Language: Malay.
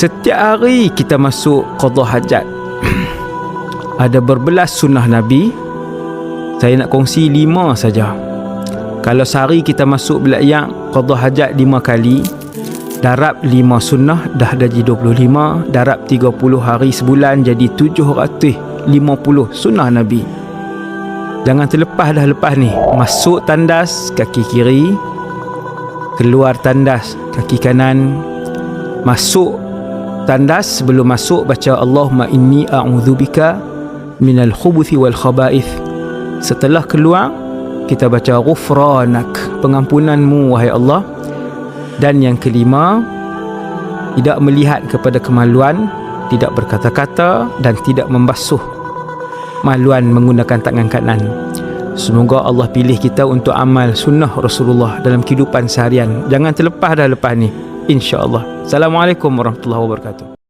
Setiap hari kita masuk qada hajat. Ada berbelas sunnah Nabi. Saya nak kongsi 5 saja. Kalau sehari kita masuk belayang qada hajat 5 kali, darab 5 sunnah dah jadi 25, darab 30 hari sebulan jadi 750 sunnah Nabi. Jangan terlepas dah lepas ni. Masuk tandas kaki kiri, keluar tandas kaki kanan. Masuk tandas, sebelum masuk baca Allahumma inni a'udzubika minal khubuthi wal khaba'ith. Setelah keluar kita baca ghufranak, pengampunanmu wahai Allah. Dan yang kelima, tidak melihat kepada kemaluan, tidak berkata-kata dan tidak membasuh maluan menggunakan tangan kanan. Semoga Allah pilih kita untuk amal sunnah Rasulullah dalam kehidupan seharian. Jangan terlepas dah lepas ni, insya-Allah. Assalamualaikum warahmatullahi wabarakatuh.